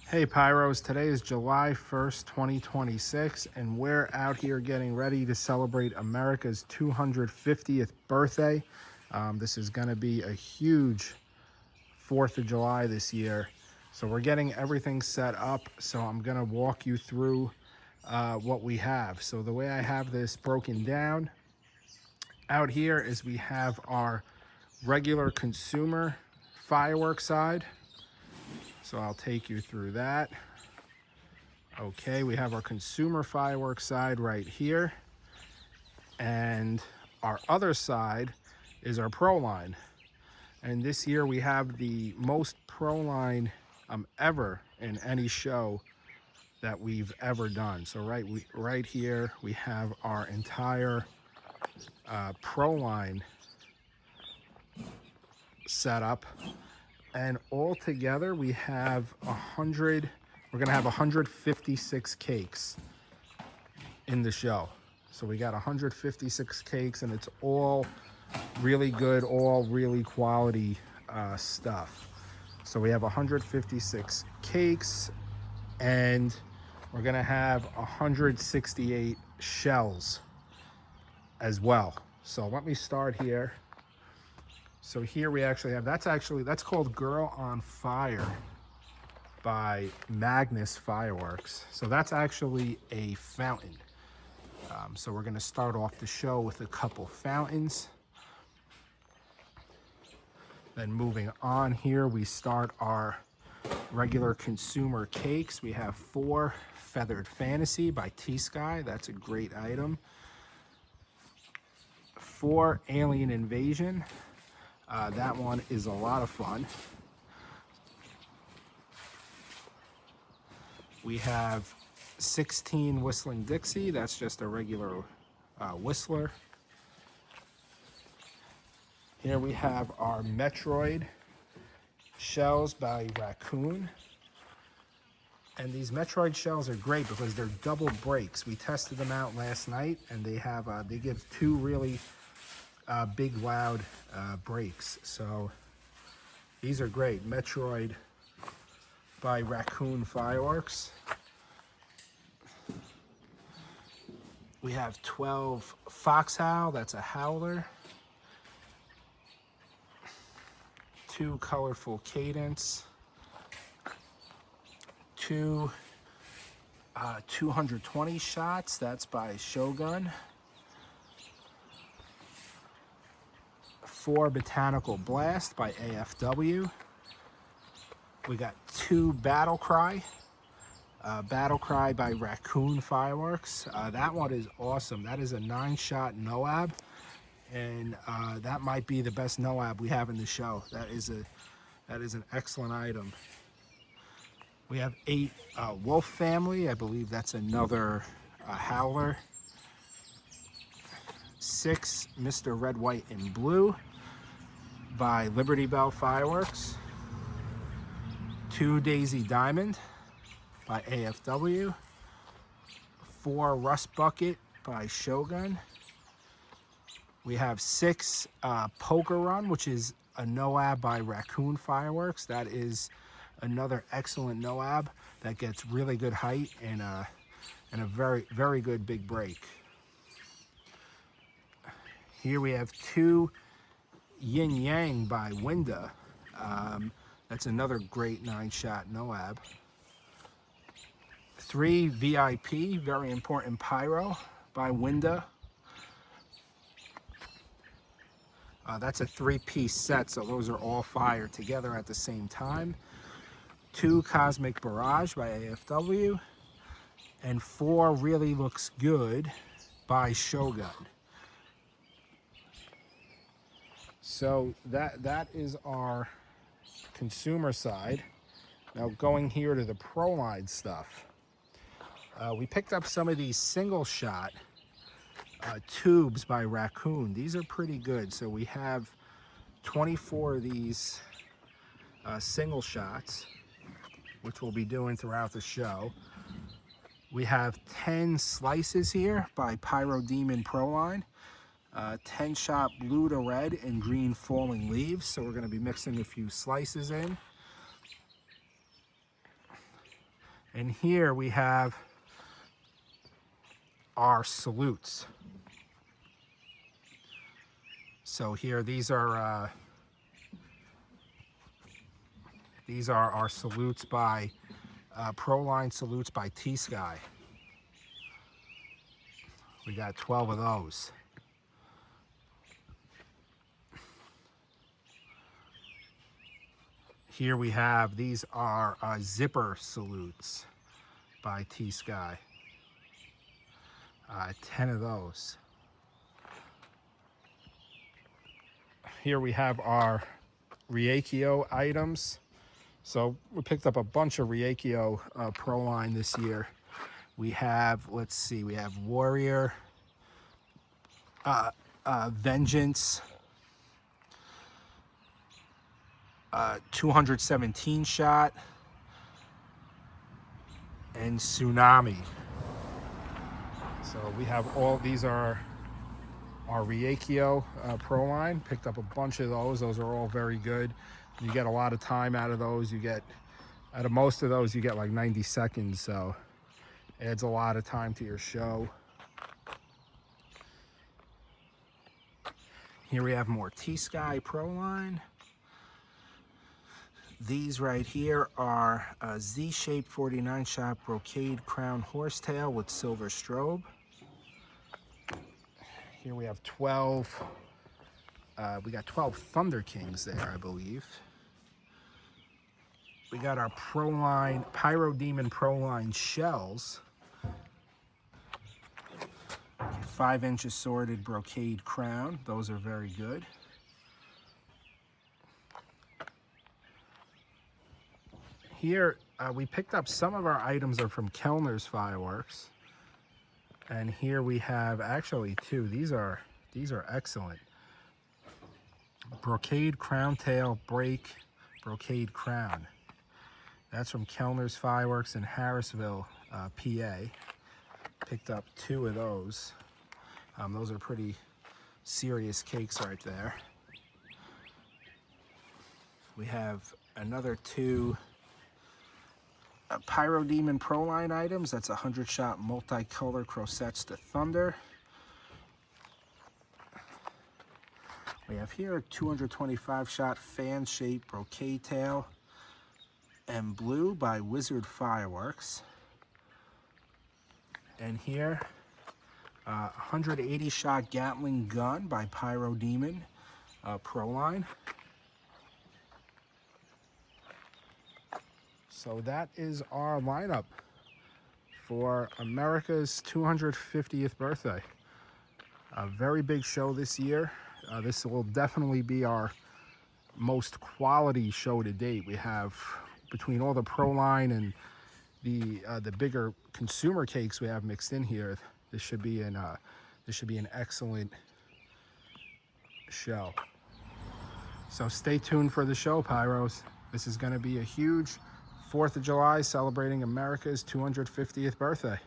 Hey Pyros, today is July 1st, 2026, and we're out here getting ready to celebrate America's 250th birthday. This is going to be a huge 4th of July this year. So we're getting everything set up. So I'm going to walk you through what we have. So the way I have this broken down out here is we have our regular consumer fireworks side. So I'll take you through that. Okay, we have our consumer fireworks side right here. And our other side is our Proline. And this year we have the most Proline ever in any show that we've ever done. So right here we have our entire Proline setup. And all together we have we're gonna have 156 cakes in the show. So we got 156 cakes, and it's all really good, all really quality stuff. So we have 156 cakes, and we're gonna have 168 shells as well. So let me start here. So here we actually have, that's called Girl on Fire by Magnus Fireworks. So that's actually a fountain. So we're gonna start off the show with a couple fountains. Then moving on here, we start our regular consumer cakes. We have 4 Feathered Fantasy by T-Sky. That's a great item. 4 Alien Invasion. That one is a lot of fun. We have 16 Whistling Dixie. That's just a regular whistler. Here we have our Metroid shells by Raccoon. And these Metroid shells are great because they're double breaks. We tested them out last night, and they give 2 really big loud breaks. So these are great. Metroid by Raccoon Fireworks. We have 12 Foxhowl, that's a howler. 2 Colorful Cadence. 2 220 shots, that's by Shogun. 4 Botanical Blast by AFW. We got 2 Battle Cry. Battle Cry by Raccoon Fireworks. That one is awesome. That is a 9-shot NOAB, and that might be the best NOAB we have in the show. That is an excellent item. We have 8 Wolf Family. I believe that's another howler. 6 Mr. Red, White, and Blue by Liberty Bell Fireworks. 2 Daisy Diamond by AFW. 4 Rust Bucket by Shogun. We have 6 Poker Run, which is a NOAB by Raccoon Fireworks. That is another excellent NOAB that gets really good height and a very, very good big break. Here we have 2 Yin Yang by Winda. That's another great 9-shot NOAB. 3 VIP, Very Important Pyro by Winda. That's a 3-piece set, so those are all fired together at the same time. 2 Cosmic Barrage by AFW. And 4 Really Looks Good by Shogun. So that is our consumer side. Now going here to the Proline stuff. We picked up some of these single shot tubes by Raccoon. These are pretty good. So we have 24 of these single shots, which we'll be doing throughout the show. We have 10 slices here by Pyro Demon Proline. 10 shot blue to red and green falling leaves. So we're going to be mixing a few slices in. And here we have our salutes. So here, these are our salutes by Proline salutes by T-Sky. We got 12 of those. Here we have, these are zipper salutes by T-Sky. 10 of those. Here we have our Reikio items. So we picked up a bunch of Reikio Proline this year. We have, let's see, we have Warrior, Vengeance, 217 shot, and Tsunami. So we have all, these are our Reikio Proline. Picked up a bunch of those. Those are all very good. You get a lot of time out of those. You get, out of most of those, you get like 90 seconds. So it adds a lot of time to your show. Here we have more T-Sky Proline. These right here are a Z-shaped 49 shot brocade crown horsetail with silver strobe. Here we have 12, we got 12 Thunder Kings there, I believe. We got our Proline, Pyro Demon Proline shells. 5-inch assorted brocade crown, those are very good. Here, we picked up some of our items are from Kellner's Fireworks. And here we have actually two. These are excellent. Brocade crown tail break brocade crown. That's from Kellner's Fireworks in Harrisville, PA. Picked up two of those. Those are pretty serious cakes right there. We have another two Pyro Demon Proline items. That's 100 shot multicolor Crosettes to Thunder. We have here a 225 shot fan shaped brocade tail and blue by Wizard Fireworks. And here 180 shot Gatling gun by Pyro Demon Proline. So that is our lineup for America's 250th birthday. A very big show this year. This will definitely be our most quality show to date. We have, between all the Proline and the bigger consumer cakes we have mixed in here, this should be an excellent show. So stay tuned for the show, Pyros. This is going to be a huge 4th of July celebrating America's 250th birthday.